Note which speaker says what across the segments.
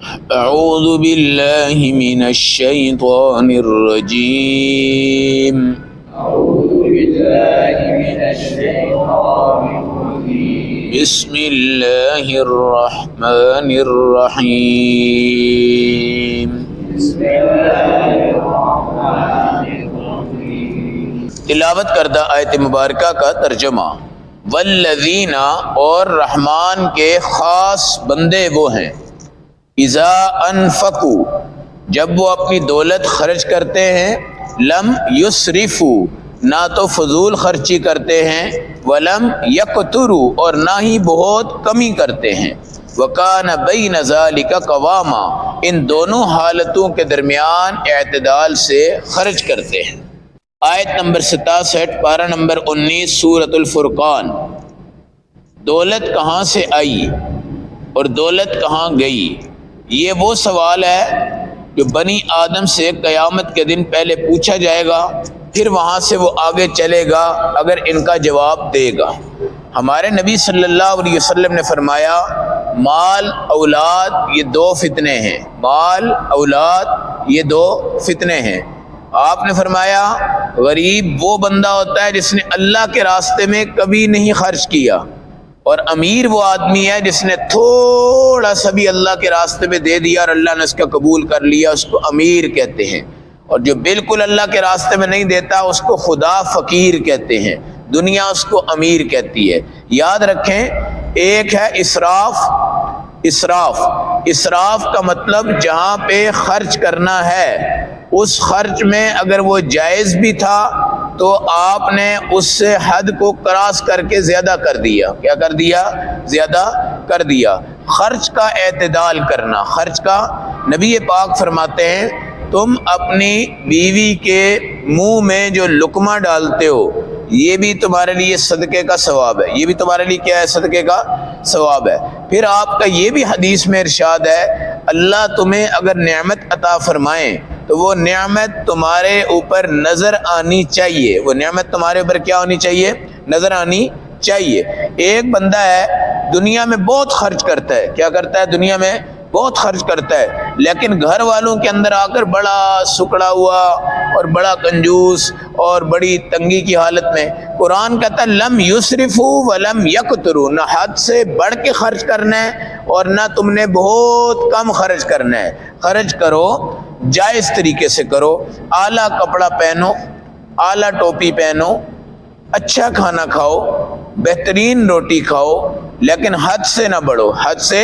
Speaker 1: اعوذ باللہ من الشیطان الرجیم بسم اللہ الرحمن الرحیم تلاوت کردہ آیت مبارکہ کا ترجمہ۔ والذین، اور رحمان کے خاص بندے وہ ہیں، اذا انفقوا، جب وہ اپنی دولت خرچ کرتے ہیں، لم یسرفوا، نہ تو فضول خرچی کرتے ہیں، ولم یقتروا، اور نہ ہی بہت کمی کرتے ہیں، وکان بین ذلک قواما، ان دونوں حالتوں کے درمیان اعتدال سے خرچ کرتے ہیں۔ آیت نمبر 67، پارہ نمبر 19، سورۃ الفرقان۔ دولت کہاں سے آئی اور دولت کہاں گئی، یہ وہ سوال ہے جو بنی آدم سے قیامت کے دن پہلے پوچھا جائے گا، پھر وہاں سے وہ آگے چلے گا اگر ان کا جواب دے گا۔ ہمارے نبی صلی اللہ علیہ وسلم نے فرمایا، مال اولاد یہ دو فتنے ہیں، مال اولاد یہ دو فتنے ہیں۔ آپ نے فرمایا غریب وہ بندہ ہوتا ہے جس نے اللہ کے راستے میں کبھی نہیں خرچ کیا، اور امیر وہ آدمی ہے جس نے تھوڑا سا بھی اللہ کے راستے میں دے دیا اور اللہ نے اس کا قبول کر لیا، اس کو امیر کہتے ہیں۔ اور جو بالکل اللہ کے راستے میں نہیں دیتا اس کو خدا فقیر کہتے ہیں، دنیا اس کو امیر کہتی ہے۔ یاد رکھیں، ایک ہے اسراف۔ اسراف کا مطلب جہاں پہ خرچ کرنا ہے اس خرچ میں اگر وہ جائز بھی تھا تو آپ نے اس سے حد کو کراس کر کے زیادہ کر دیا۔ کیا کر دیا؟ زیادہ کر دیا۔ خرچ کا اعتدال کرنا، خرچ کا، نبی پاک فرماتے ہیں تم اپنی بیوی کے منہ میں جو لقمہ ڈالتے ہو یہ بھی تمہارے لیے صدقے کا ثواب ہے، یہ بھی تمہارے لیے کیا ہے؟ صدقے کا ثواب ہے۔ پھر آپ کا یہ بھی حدیث میں ارشاد ہے، اللہ تمہیں اگر نعمت عطا فرمائیں تو وہ نعمت تمہارے اوپر نظر آنی چاہیے، وہ نعمت تمہارے اوپر کیا ہونی چاہیے؟ نظر آنی چاہیے۔ ایک بندہ ہے دنیا میں بہت خرچ کرتا ہے، کیا کرتا ہے؟ دنیا میں بہت خرچ کرتا ہے، لیکن گھر والوں کے اندر آ کر بڑا سکڑا ہوا اور بڑا کنجوس اور بڑی تنگی کی حالت میں۔ قرآن کہتا ہے لم یسرفوا ولم یقتروا، نہ حد سے بڑھ کے خرچ کرنا ہے اور نہ تم نے بہت کم خرچ کرنا ہے۔ خرچ کرو، جائز طریقے سے کرو، اعلیٰ کپڑا پہنو، اعلیٰ ٹوپی پہنو، اچھا کھانا کھاؤ، بہترین روٹی کھاؤ، لیکن حد سے نہ بڑھو، حد سے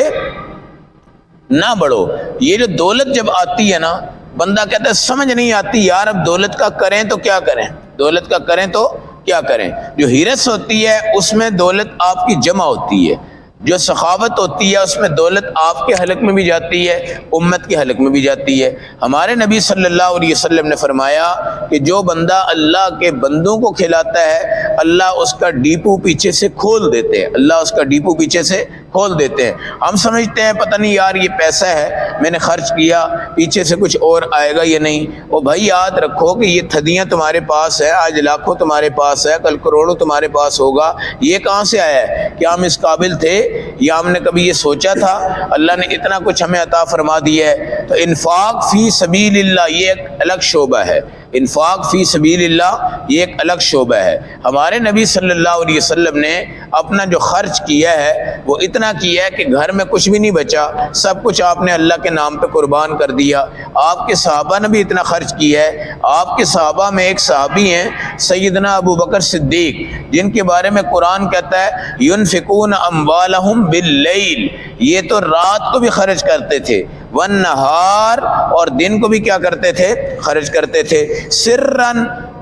Speaker 1: نہ بڑھو۔ یہ جو دولت جب آتی ہے نا، بندہ کہتا ہے سمجھ نہیں آتی یار اب دولت کا کریں تو کیا کریں، دولت کا کریں تو کیا کریں۔ جو ہرس ہوتی ہے اس میں دولت آپ کی جمع ہوتی ہے، جو سخاوت ہوتی ہے اس میں دولت آپ کے حلق میں بھی جاتی ہے، امت کے حلق میں بھی جاتی ہے۔ ہمارے نبی صلی اللہ علیہ وسلم نے فرمایا کہ جو بندہ اللہ کے بندوں کو کھلاتا ہے اللہ اس کا ڈیپو پیچھے سے کھول دیتے ہیں، اللہ اس کا ڈیپو پیچھے سے کھول دیتے ہیں۔ ہم سمجھتے ہیں پتہ نہیں یار یہ پیسہ ہے میں نے خرچ کیا پیچھے سے کچھ اور آئے گا یا نہیں۔ وہ بھائی یاد رکھو کہ یہ تھدیاں تمہارے پاس ہے، آج لاکھوں تمہارے پاس ہے، کل کروڑوں تمہارے پاس ہوگا، یہ کہاں سے آیا ہے؟ کیا ہم اس قابل تھے یا ہم نے کبھی یہ سوچا تھا؟ اللہ نے اتنا کچھ ہمیں عطا فرما دیا ہے۔ تو انفاق فی سبیل اللہ یہ ایک الگ شعبہ ہے، انفاق فی سبیل اللہ یہ ایک الگ شعبہ ہے۔ ہمارے نبی صلی اللہ علیہ وسلم نے اپنا جو خرچ کیا ہے وہ اتنا کیا ہے کہ گھر میں کچھ بھی نہیں بچا، سب کچھ آپ نے اللہ کے نام پہ قربان کر دیا۔ آپ کے صحابہ نے بھی اتنا خرچ کیا ہے۔ آپ کے صحابہ میں ایک صحابی ہیں سیدنا ابو بکر صدیق، جن کے بارے میں قرآن کہتا ہے ينفقون اموالهم باللیل، یہ تو رات کو بھی خرچ کرتے تھے، والنہار، اور دن کو بھی کیا کرتے تھے؟ خرچ کرتے تھے، سرًا،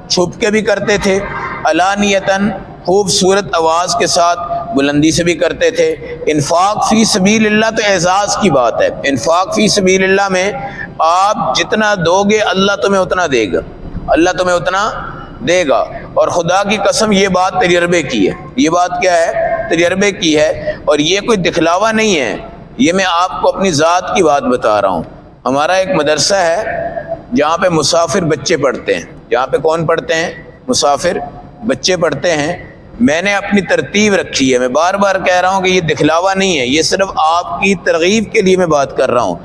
Speaker 1: چھپ کے بھی کرتے تھے، علانیتاً، خوبصورت آواز کے ساتھ، بلندی سے بھی کرتے تھے۔ انفاق فی سبیل اللہ تو اعزاز کی بات ہے۔ انفاق فی سبیل اللہ میں آپ جتنا دو گے اللہ تمہیں اتنا دے گا، اللہ تمہیں اتنا دے گا۔ اور خدا کی قسم یہ بات تجربے کی ہے، یہ بات کیا ہے؟ تجربے کی ہے، اور یہ کوئی دکھلاوا نہیں ہے، یہ میں آپ کو اپنی ذات کی بات بتا رہا ہوں۔ ہمارا ایک مدرسہ ہے جہاں پہ مسافر بچے پڑھتے ہیں، جہاں پہ کون پڑھتے ہیں؟ مسافر بچے پڑھتے ہیں۔ میں نے اپنی ترتیب رکھی ہے، میں بار بار کہہ رہا ہوں کہ یہ دکھلاوا نہیں ہے، یہ صرف آپ کی ترغیب کے لیے میں بات کر رہا ہوں۔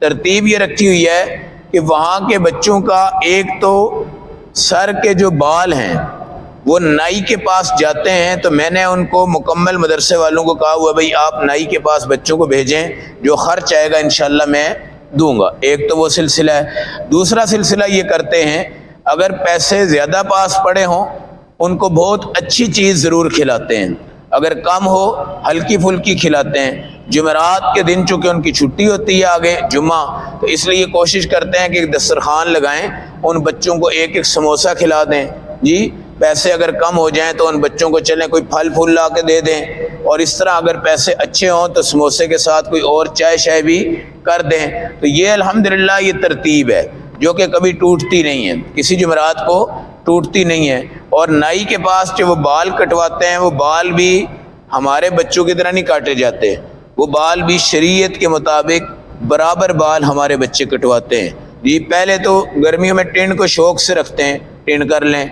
Speaker 1: ترتیب یہ رکھی ہوئی ہے کہ وہاں کے بچوں کا ایک تو سر کے جو بال ہیں وہ نائی کے پاس جاتے ہیں، تو میں نے ان کو مکمل مدرسے والوں کو کہا ہوا بھائی آپ نائی کے پاس بچوں کو بھیجیں، جو خرچ آئے گا انشاءاللہ میں دوں گا۔ ایک تو وہ سلسلہ ہے۔ دوسرا سلسلہ یہ کرتے ہیں اگر پیسے زیادہ پاس پڑے ہوں ان کو بہت اچھی چیز ضرور کھلاتے ہیں، اگر کم ہو ہلکی پھلکی کھلاتے ہیں۔ جمعرات کے دن چونکہ ان کی چھٹی ہوتی ہے آگے جمعہ، تو اس لیے یہ کوشش کرتے ہیں کہ ایک دسترخوان لگائیں، ان بچوں کو ایک ایک سموسہ کھلا دیں۔ جی پیسے اگر کم ہو جائیں تو ان بچوں کو چلیں کوئی پھل پھول لا کے دے دیں، اور اس طرح اگر پیسے اچھے ہوں تو سموسے کے ساتھ کوئی اور چائے شائے بھی کر دیں۔ تو یہ الحمدللہ یہ ترتیب ہے جو کہ کبھی ٹوٹتی نہیں ہے، کسی جمعرات کو ٹوٹتی نہیں ہے۔ اور نائی کے پاس جو وہ بال کٹواتے ہیں وہ بال بھی ہمارے بچوں کی طرح نہیں کاٹے جاتے، وہ بال بھی شریعت کے مطابق برابر بال ہمارے بچے کٹواتے ہیں۔ جی پہلے تو گرمیوں میں ٹینڈ کو شوق سے رکھتے ہیں، ٹینڈ کر لیں،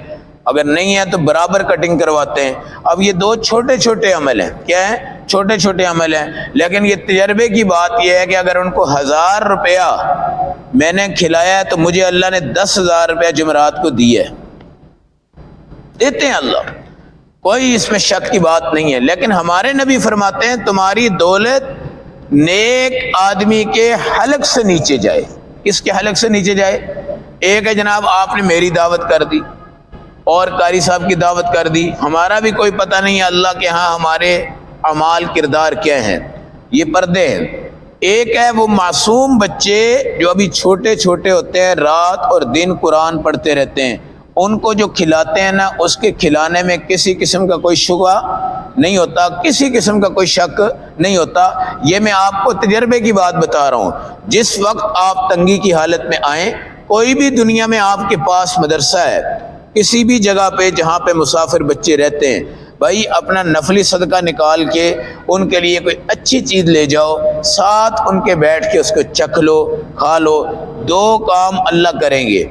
Speaker 1: اگر نہیں ہے تو برابر کٹنگ کرواتے ہیں۔ اب یہ دو چھوٹے چھوٹے عمل ہیں، کیا ہیں؟ چھوٹے چھوٹے عمل ہیں، لیکن یہ تجربے کی بات یہ ہے کہ اگر ان کو 1000 روپیہ میں نے کھلایا ہے تو مجھے اللہ نے 10,000 روپیہ جمعرات کو دی ہے، دیتے ہیں اللہ، کوئی اس میں شک کی بات نہیں ہے۔ لیکن ہمارے نبی فرماتے ہیں تمہاری دولت نیک آدمی کے حلق سے نیچے جائے۔ کس کے حلق سے نیچے جائے؟ ایک ہے جناب آپ نے میری دعوت کر دی اور قاری صاحب کی دعوت کر دی، ہمارا بھی کوئی پتہ نہیں ہے اللہ کے ہاں ہمارے اعمال کردار کیا ہیں، یہ پردے ہیں۔ ایک ہے وہ معصوم بچے جو ابھی چھوٹے چھوٹے ہوتے ہیں، رات اور دن قرآن پڑھتے رہتے ہیں، ان کو جو کھلاتے ہیں نا اس کے کھلانے میں کسی قسم کا کوئی شبہ نہیں ہوتا، کسی قسم کا کوئی شک نہیں ہوتا۔ یہ میں آپ کو تجربے کی بات بتا رہا ہوں۔ جس وقت آپ تنگی کی حالت میں آئیں، کوئی بھی دنیا میں آپ کے پاس مدرسہ ہے، کسی بھی جگہ پہ جہاں پہ مسافر بچے رہتے ہیں، بھائی اپنا نفلی صدقہ نکال کے ان کے لیے کوئی اچھی چیز لے جاؤ، ساتھ ان کے بیٹھ کے اس کو چکھ لو، کھا لو۔ دو کام اللہ کریں گے،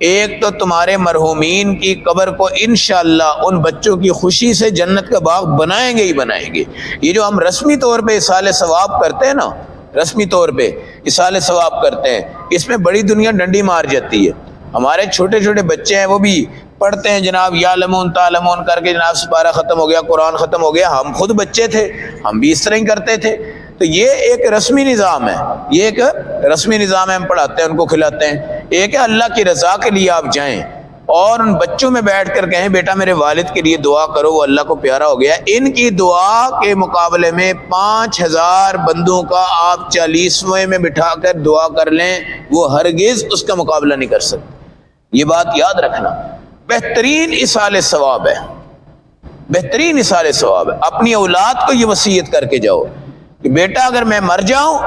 Speaker 1: ایک تو تمہارے مرحومین کی قبر کو انشاءاللہ ان بچوں کی خوشی سے جنت کا باغ بنائیں گے ہی بنائیں گے۔ یہ جو ہم رسمی طور پہ اصال ثواب کرتے ہیں نا، رسمی طور پہ اصال ثواب کرتے ہیں، اس میں بڑی دنیا ڈنڈی مار جاتی ہے۔ ہمارے چھوٹے چھوٹے بچے ہیں وہ بھی پڑھتے ہیں جناب یا لمون تالمون کر کے، جناب سپارہ ختم ہو گیا، قرآن ختم ہو گیا۔ ہم خود بچے تھے، ہم بھی اس طرح ہی کرتے تھے۔ تو یہ ایک رسمی نظام ہے، یہ ایک رسمی نظام ہے، ہم پڑھاتے ہیں، ان کو کھلاتے ہیں۔ ایک ہے اللہ کی رضا کے لیے آپ جائیں اور ان بچوں میں بیٹھ کر کہیں بیٹا میرے والد کے لیے دعا کرو، وہ اللہ کو پیارا ہو گیا۔ ان کی دعا کے مقابلے میں 5000 بندوں کا آپ 40ویں میں بٹھا کر دعا کر لیں، وہ ہرگز اس کا مقابلہ نہیں کر سکتے۔ یہ بات یاد رکھنا، بہترین اصال ثواب ہے، بہترین اصال ثواب ہے۔ اپنی اولاد کو یہ وصیت کر کے جاؤ کہ بیٹا اگر میں مر جاؤں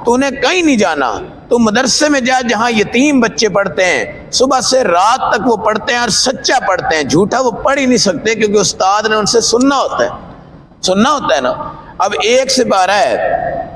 Speaker 1: تو انہیں کہیں نہیں جانا، تو مدرسے میں جا جہاں یتیم بچے پڑھتے ہیں، صبح سے رات تک وہ پڑھتے ہیں اور سچا پڑھتے ہیں، جھوٹا وہ پڑھ ہی نہیں سکتے کیونکہ استاد نے ان سے سننا ہوتا ہے، سننا ہوتا ہے نا۔ اب ایک سپارہ ہے،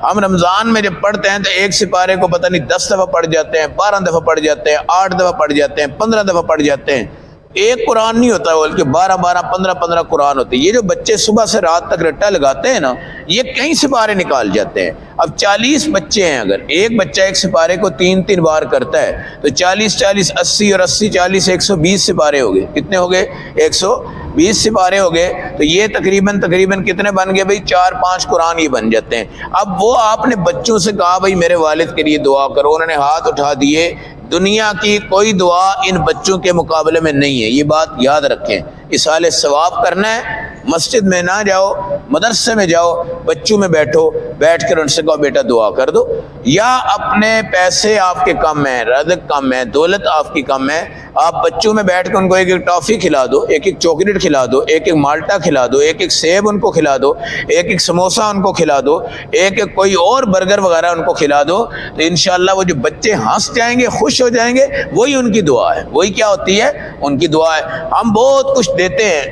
Speaker 1: ہم رمضان میں جب پڑھتے ہیں تو ایک سپارے کو پتہ نہیں 10 دفعہ پڑھ جاتے ہیں، 12 دفعہ پڑھ جاتے ہیں، 8 دفعہ پڑھ جاتے ہیں، 15 دفعہ پڑھ جاتے ہیں۔ ایک قرآن نہیں ہوتا بلکہ 12 15 قرآن ہوتے ہیں۔ یہ جو بچے صبح سے رات تک رٹا لگاتے ہیں نا، یہ کئی سپارے نکال جاتے ہیں۔ اب 40 بچے ہیں، اگر ایک بچہ ایک سپارے کو 3 بار کرتا ہے تو 40 80 اور 80 40 120 سپارے ہو گئے۔ کتنے ہو گئے؟ 120 سپارے ہو گئے۔ تو یہ تقریباً کتنے بن گئے بھائی؟ 4-5 قرآن یہ بن جاتے ہیں۔ اب وہ آپ نے بچوں سے کہا بھائی میرے والد کے لیے دعا کرو، انہوں نے ہاتھ اٹھا دیے، دنیا کی کوئی دعا ان بچوں کے مقابلے میں نہیں ہے۔ یہ بات یاد رکھیں، اصال ثواب کرنا ہے، مسجد میں نہ جاؤ، مدرسے میں جاؤ، بچوں میں بیٹھو، بیٹھ کر ان سے کہو بیٹا دعا کر دو۔ یا اپنے پیسے آپ کے کم ہیں، رزق کم ہے، دولت آپ کی کم ہے، آپ بچوں میں بیٹھ کے ان کو ایک ایک ٹافی کھلا دو، ایک ایک چاکلیٹ کھلا دو، ایک ایک مالٹا کھلا دو، ایک ایک سیب ان کو کھلا دو، ایک ایک سموسہ ان کو کھلا دو، ایک ایک کوئی اور برگر وغیرہ ان کو کھلا دو، تو انشاءاللہ وہ جو بچے ہنس جائیں گے، خوش ہو جائیں گے، وہی ان کی دعا ہے۔ وہی کیا ہوتی ہے؟ ان کی دعا ہے۔ ہم بہت کچھ دیتے ہیں،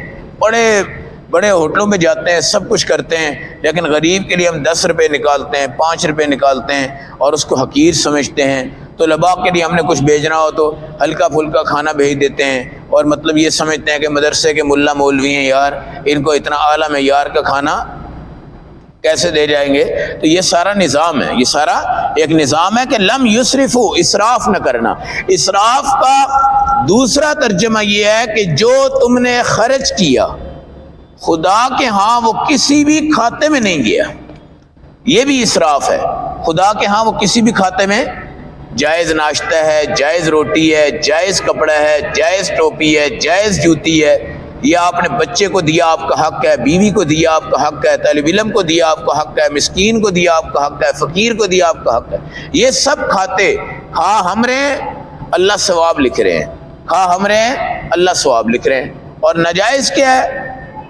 Speaker 1: بڑے ہوٹلوں میں جاتے ہیں، سب کچھ کرتے ہیں، لیکن غریب کے لیے ہم 10 روپے نکالتے ہیں، 5 روپے نکالتے ہیں اور اس کو حقیر سمجھتے ہیں۔ طلباء کے لیے ہم نے کچھ بھیجنا ہو تو ہلکا پھلکا کھانا بھیج دیتے ہیں، اور مطلب یہ سمجھتے ہیں کہ مدرسے کے ملا مولوی ہیں یار، ان کو اتنا اعلیٰ معیار کا کھانا کیسے دے جائیں گے. تو یہ سارا نظام ہے, یہ سارا ایک نظام ہے کہ لم یسرفو, اسراف نہ کرنا. اسراف کا دوسرا ترجمہ یہ ہے کہ جو تم نے خرچ کیا خدا کے ہاں وہ کسی بھی کھاتے میں نہیں گیا, یہ بھی اسراف ہے. خدا کے ہاں وہ کسی بھی کھاتے میں, جائز ناشتہ ہے, جائز روٹی ہے, جائز کپڑا ہے, جائز ٹوپی ہے, جائز جوتی ہے, یہ آپ نے بچے کو دیا آپ کا حق ہے, بیوی کو دیا آپ کا حق ہے, طالب علم کو دیا آپ کا حق ہے, مسکین کو دیا آپ کا حق ہے, فقیر کو دیا آپ کا حق ہے. یہ سب کھاتے ہاں ہم رہے اللہ ثواب لکھ رہے ہیں, ہاں ہم رہے اللہ ثواب لکھ رہے ہیں. اور ناجائز کیا ہے,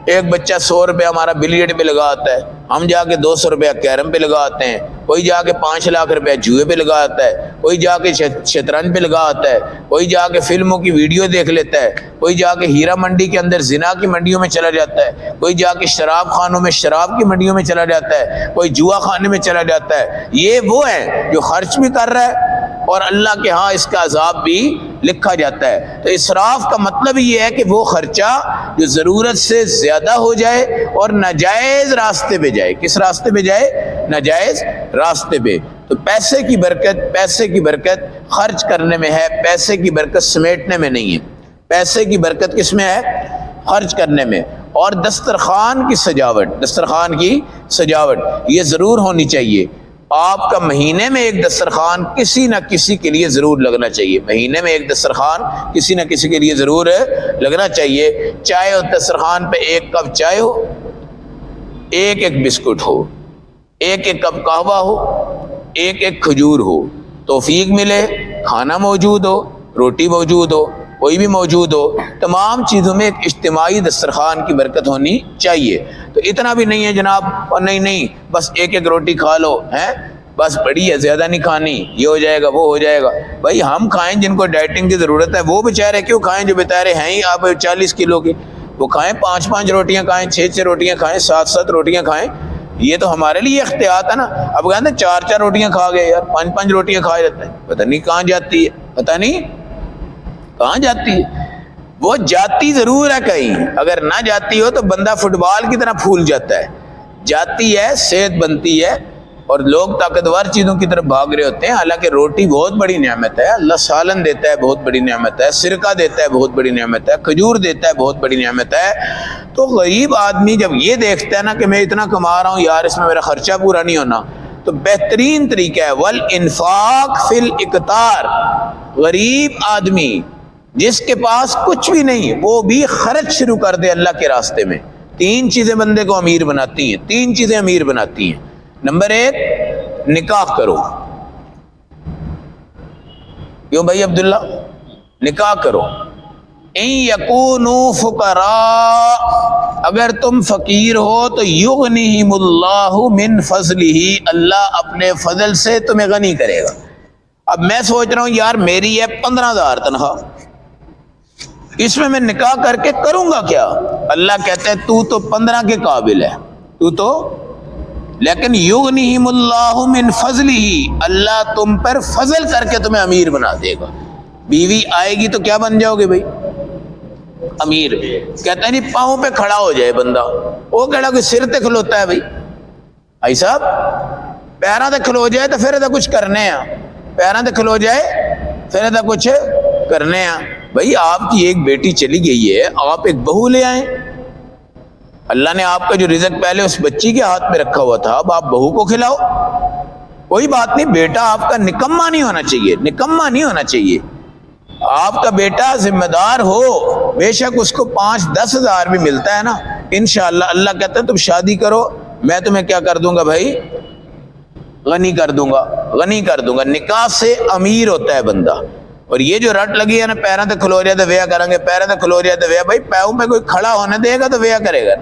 Speaker 1: ایک بچہ 100 روپے ہمارا بلیئرڈ پہ لگاتا ہے, ہم جا کے 200 روپیہ کیرم پہ لگاتے ہیں, کوئی جا کے 5 لاکھ روپیہ جوئے پہ لگاتا ہے, کوئی جا کے شطرنج پہ لگاتا ہے, کوئی جا کے فلموں کی ویڈیو دیکھ لیتا ہے, کوئی جا کے ہیرا منڈی کے اندر زنا کی منڈیوں میں چلا جاتا ہے, کوئی جا کے شراب خانوں میں شراب کی منڈیوں میں چلا جاتا ہے, کوئی جوا خانے میں چلا جاتا ہے. یہ وہ ہے جو خرچ بھی کر رہا ہے اور اللہ کے ہاں اس کا عذاب بھی لکھا جاتا ہے. تو اسراف کا مطلب یہ ہے کہ وہ خرچہ جو ضرورت سے زیادہ ہو جائے اور ناجائز راستے پہ جائے. کس راستے پہ جائے؟ ناجائز راستے پہ. تو پیسے کی برکت خرچ کرنے میں ہے, پیسے کی برکت سمیٹنے میں نہیں ہے. پیسے کی برکت کس میں ہے؟ خرچ کرنے میں. اور دسترخوان کی سجاوٹ یہ ضرور ہونی چاہیے. آپ کا مہینے میں ایک دسترخوان کسی نہ کسی کے لیے ضرور لگنا چاہیے. مہینے میں ایک دسترخوان کسی نہ کسی کے لیے ضرور لگنا چاہیے. چاہے اس دسترخوان پہ 1 کپ چائے ہو, 1 بسکٹ ہو, 1 کپ قہوہ ہو, 1 کھجور ہو, توفیق ملے, کھانا موجود ہو, روٹی موجود ہو, کوئی بھی موجود ہو, تمام چیزوں میں ایک اجتماعی دسترخوان کی برکت ہونی چاہیے. تو اتنا بھی نہیں ہے جناب, اور نہیں بس 1 روٹی کھا لو, ہیں بس بڑی ہے, زیادہ نہیں کھانی, یہ ہو جائے گا وہ ہو جائے گا. بھائی ہم کھائیں جن کو ڈائٹنگ کی ضرورت ہے, وہ بیچارے کیوں کھائیں جو بیچارے ہیں ہی آپ 40 کلو کے, وہ کھائیں 5 روٹیاں کھائیں, 6 روٹیاں کھائیں, 7 روٹیاں کھائیں. یہ تو ہمارے لیے احتیاط ہے نا. اب کہتے ہیں 4 روٹیاں کھا گئے یار, 5 روٹیاں کھا جاتے ہیں, پتہ نہیں کہاں جاتی ہے, پتہ نہیں کہاں جاتی ہے. وہ جاتی ضرور ہے کہیں, اگر نہ جاتی ہو تو بندہ فٹ بال کی طرح پھول جاتا ہے. جاتی ہے, صحت بنتی ہے, اور لوگ طاقتور چیزوں کی طرف بھاگ رہے ہوتے ہیں. حالانکہ روٹی بہت بڑی نعمت ہے, اللہ سالن دیتا ہے بہت بڑی نعمت ہے, سرکہ دیتا ہے بہت بڑی نعمت ہے, کھجور دیتا ہے بہت بڑی نعمت ہے. تو غریب آدمی جب یہ دیکھتا ہے نا کہ میں اتنا کما رہا ہوں یار, اس میں میرا خرچہ پورا نہیں ہونا, تو بہترین طریقہ ہے والانفاق فی الاقتار. غریب آدمی جس کے پاس کچھ بھی نہیں, وہ بھی خرچ شروع کر دے اللہ کے راستے میں. 3 چیزیں بندے کو امیر بناتی ہیں, 3 چیزیں امیر بناتی ہیں. نمبر 1, نکاح کرو. کیوں بھائی عبداللہ؟ نکاح کرو. ان یکونوا فقراء, اگر تم فقیر ہو تو یغنیہم اللہ من فضلہ, اللہ اپنے فضل سے تمہیں غنی کرے گا. اب میں سوچ رہا ہوں یار میری ہے 15,000 تنخواہ, اس میں نکاح کر کے کروں گا کیا؟ اللہ کہتا ہے تو 15 کے قابل ہے, تو لیکن یغنیہم اللہ من فضلہ, اللہ تم پر فضل کر کے تمہیں امیر بنا دے گا. بیوی آئے گی تو کیا بن جاؤ گے بھائی؟ امیر. کہتا ہے نہیں پاؤں پہ کھڑا ہو جائے بندہ, وہ کہڑا کوئی سر تے کھلوتا ہے بھائی, بھائی صاحب پیراں تے کھلو جائے تو پھر ایسا کچھ کرنے ہیں, پیراں تے کھلو جائے پھر ایسا کچھ کرنے ہیں. بھائی آپ کی ایک بیٹی چلی گئی ہے, آپ ایک بہو لے آئیں. اللہ نے آپ کا جو رزق پہلے اس بچی کے ہاتھ میں رکھا ہوا تھا, اب آپ بہو کو کھلاؤ. کوئی بات نہیں, بیٹا آپ کا نکما نہیں ہونا چاہیے, نکما نہیں ہونا چاہیے. آپ کا بیٹا ذمہ دار ہو, بے شک اس کو 5-10 ہزار بھی ملتا ہے نا, انشاءاللہ اللہ کہتا ہے تم شادی کرو, میں تمہیں کیا کر دوں گا بھائی؟ غنی کر دوں گا, غنی کر دوں گا. نکاح سے امیر ہوتا ہے بندہ. اور یہ جو رٹ لگی ہے نا پیراں تے کھلو جائے تو ویا کریں گے, پیراں تے کھلو جائے تو ویا, بھائی پیروں پہ کوئی کھڑا ہونے دے گا تو ویا کرے گا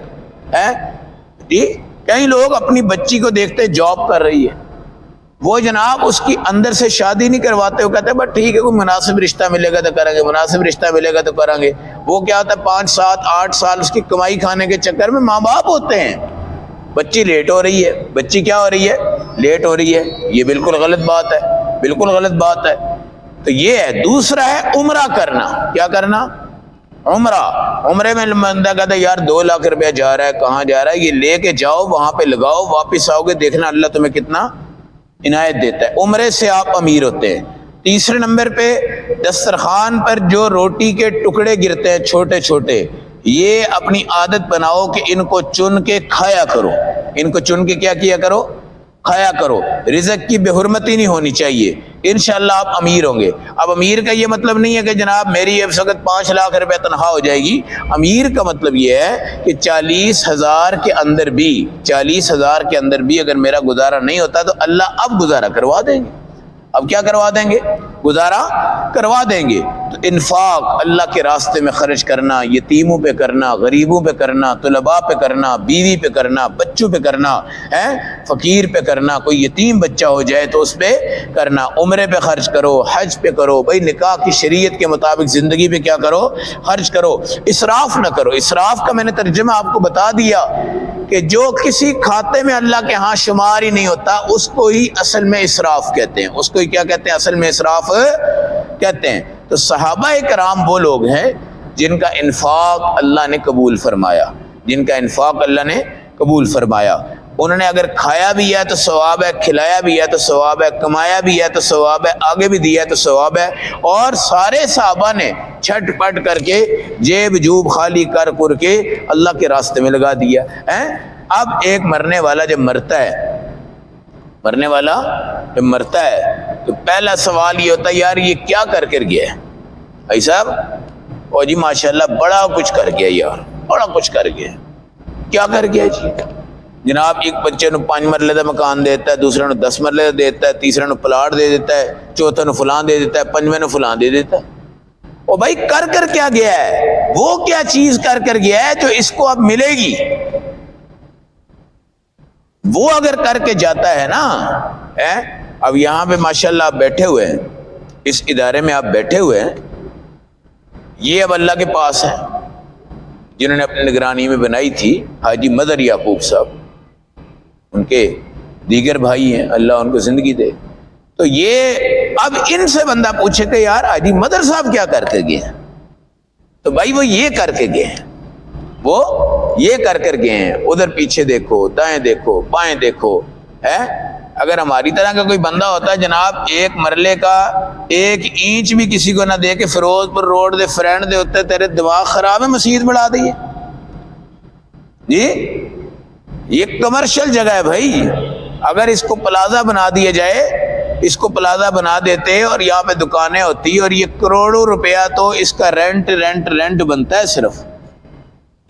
Speaker 1: جی. کئی لوگ اپنی بچی کو دیکھتے جاب کر رہی ہے, وہ جناب اس کی اندر سے شادی نہیں کرواتے, وہ کہتے ہیں بس ٹھیک ہے کوئی مناسب رشتہ ملے گا تو کریں گے, مناسب رشتہ ملے گا تو کریں گے. وہ کیا ہوتا ہے 5, 7, 8 سال اس کی کمائی کھانے کے چکر میں ماں باپ ہوتے ہیں. بچی لیٹ ہو رہی ہے, بچی کیا ہو رہی ہے؟ لیٹ ہو رہی ہے. یہ بالکل غلط بات ہے, بالکل غلط بات ہے. تو یہ ہے. دوسرا ہے عمرہ کرنا. کیا کرنا؟ عمرے میں بندہ کہتا ہے یار 2 لاکھ روپیہ جا رہا ہے، کہاں جا رہا ہے؟ یہ لے کے جاؤ، وہاں پہ لگاؤ، واپس آؤ گے دیکھنا اللہ تمہیں کتنا عنایت دیتا ہے۔ عمرے سے آپ امیر ہوتے ہیں۔ تیسرے نمبر پہ دسترخوان پر جو روٹی کے ٹکڑے گرتے ہیں چھوٹے چھوٹے، یہ اپنی عادت بناؤ کہ ان کو چن کے کھایا کرو، ان کو چن کے کیا کیا کرو؟ کھایا کرو۔ رزق کی بے حرمتی نہیں ہونی چاہیے، انشاءاللہ آپ امیر ہوں گے۔ اب امیر کا یہ مطلب نہیں ہے کہ جناب میری اس وقت 5 لاکھ روپے تنخواہ ہو جائے گی۔ امیر کا مطلب یہ ہے کہ 40,000 کے اندر بھی اگر میرا گزارا نہیں ہوتا تو اللہ اب گزارا کروا دیں گے۔ اب کیا کروا دیں گے؟ گزارا کروا دیں گے۔ تو انفاق اللہ کے راستے میں خرچ کرنا، یتیموں پہ کرنا، غریبوں پہ کرنا، طلباء پہ کرنا، بیوی پہ کرنا، بچوں پہ کرنا، فقیر پہ کرنا، کوئی یتیم بچہ ہو جائے تو اس پہ کرنا، عمرے پہ خرچ کرو، حج پہ کرو، بھائی نکاح کی شریعت کے مطابق زندگی پہ کیا کرو؟ خرچ کرو۔ اسراف نہ کرو۔ اسراف کا میں نے ترجمہ آپ کو بتا دیا کہ جو کسی کھاتے میں اللہ کے ہاں شمار ہی نہیں ہوتا اس کو ہی اصل میں اسراف کہتے ہیں، اس کو ہی کیا کہتے ہیں؟ اصل میں اسراف کہتے ہیں۔ تو صحابہ کرام وہ لوگ ہیں جن کا انفاق اللہ نے قبول فرمایا، جن کا انفاق اللہ نے قبول فرمایا۔ انہوں نے اگر کھایا بھی ہے تو ثواب ہے، کھلایا بھی ہے تو ثواب ہے، کمایا بھی ہے تو ثواب ہے، آگے بھی دیا ہے تو ثواب ہے۔ اور سارے صحابہ نے چھٹ پٹ کر کے جیب جوب خالی کر کے اللہ کے راستے میں لگا دیا ہے۔ اب ایک مرنے والا جب مرتا ہے تو پہلا سوال یہ ہوتا ہے یار یہ کیا کر گیا ہے بھائی صاحب؟ اور جی ماشاءاللہ بڑا کچھ کر گیا یار، بڑا کچھ کر گیا۔ کیا کر گیا جی؟ جناب ایک بچے نو 5 مرلے دا مکان دیتا ہے، دوسرے نو 10 مرلے دا دیتا ہے، تیسرے نو پلاٹ دے دیتا ہے، چوتھے نو فلان دے دیتا ہے، 5ویں نو فلان دے دیتا ہے۔ او بھائی کر کیا گیا ہے؟ وہ کیا چیز کر گیا ہے جو اس کو اب ملے گی؟ وہ اگر کر کے جاتا ہے نا، اب یہاں پہ ماشاءاللہ آپ بیٹھے ہوئے ہیں، اس ادارے میں آپ بیٹھے ہوئے ہیں، یہ اب اللہ کے پاس ہے جنہوں نے اپنی نگرانی میں بنائی تھی حاجی مدر یعقوب صاحب، ان کے دیگر بھائی ہیں، اللہ ان کو زندگی دے۔ تو یہ اب ان سے بندہ پوچھے کہ یار حاجی مدر صاحب کیا کر کے گئے ہیں؟ تو بھائی وہ یہ کر کے گئے ہیں، وہ یہ کر گئے ہیں۔ ادھر پیچھے دیکھو، دائیں دیکھو، بائیں دیکھو، اگر ہماری طرح کا کوئی بندہ ہوتا ہے جناب 1 مرلے کا 1 اینچ بھی کسی کو نہ دے کے فیروز پر روڈ دے فرینڈ دے ہوتے تیرے دماغ خراب ہے، مسجد بڑھا دیے جی۔ یہ کمرشل جگہ ہے بھائی، اگر اس کو پلازا بنا دیا جائے، اس کو پلازا بنا دیتے اور یہاں پہ دکانیں ہوتی اور یہ کروڑوں روپیہ تو اس کا رینٹ بنتا ہے صرف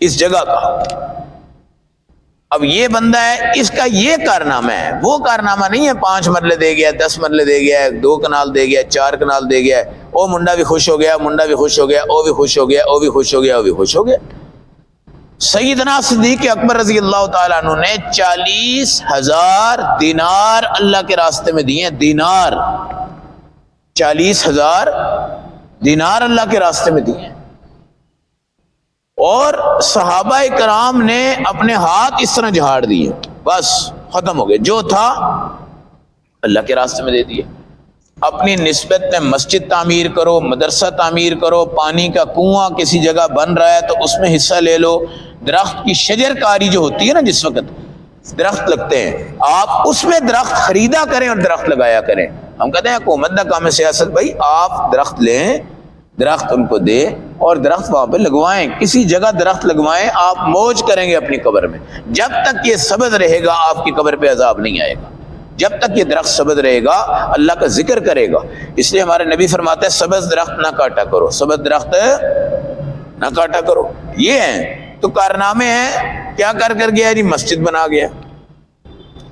Speaker 1: اس جگہ کا۔ اب یہ بندہ ہے، اس کا یہ کارنامہ ہے، وہ کارنامہ نہیں ہے 5 مرلے دے گیا، 10 مرلے دے گیا، 2 کنال دے گیا، 4 کنال دے گیا، او منڈا بھی خوش ہو گیا، منڈا بھی خوش ہو گیا، او بھی خوش ہو گیا، او بھی خوش ہو گیا، او بھی خوش ہو گیا۔ سیدنا صدیق اکبر رضی اللہ تعالیٰ عنہ نے 40,000 دینار اللہ کے راستے میں دیے ہیں، دینار 40,000 دینار اللہ کے راستے میں دیے ہیں۔ اور صحابہ کرام نے اپنے ہاتھ اس طرح جھاڑ دیے، بس ختم ہو گئے، جو تھا اللہ کے راستے میں دے دیے۔ اپنی نسبت میں مسجد تعمیر کرو، مدرسہ تعمیر کرو، پانی کا کنواں کسی جگہ بن رہا ہے تو اس میں حصہ لے لو، درخت کی شجر کاری جو ہوتی ہے نا، جس وقت درخت لگتے ہیں آپ اس میں درخت خریدا کریں اور درخت لگایا کریں۔ ہم کہتے ہیں حکومت کا کام ہے سیاست، بھائی آپ درخت لیں، درخت ان کو دے اور درخت وہاں پہ لگوائیں، کسی جگہ درخت لگوائیں، آپ موج کریں گے اپنی قبر میں۔ جب تک یہ سبز رہے گا آپ کی قبر پہ عذاب نہیں آئے گا، جب تک یہ درخت سبز رہے گا اللہ کا ذکر کرے گا۔ اس لیے ہمارے نبی فرماتے ہیں سبز درخت نہ کاٹا کرو، سبز درخت نہ کاٹا کرو۔ یہ ہیں تو کارنامے ہیں۔ کیا کر گیا جی؟ مسجد بنا گیا۔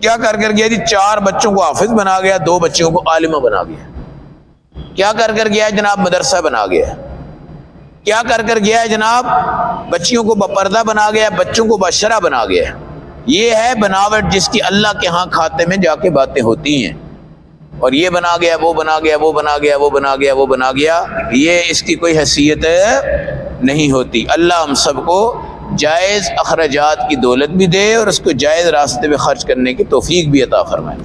Speaker 1: کیا کر گیا جی؟ 4 بچوں کو حافظ بنا گیا، 2 بچوں کو عالمہ بنا گیا۔ کیا کر گیا جناب؟ مدرسہ بنا گیا۔ کیا کر گیا ہے جناب؟ بچیوں کو بپردہ بنا گیا، بچوں کو بشرہ بنا گیا۔ یہ ہے بناوٹ جس کی اللہ کے ہاں کھاتے میں جا کے باتیں ہوتی ہیں، اور یہ بنا گیا، وہ بنا گیا، وہ بنا گیا، وہ بنا گیا، وہ بنا گیا، یہ اس کی کوئی حیثیت نہیں ہوتی۔ اللہ ہم سب کو جائز اخراجات کی دولت بھی دے اور اس کو جائز راستے میں خرچ کرنے کی توفیق بھی عطا فرمائے۔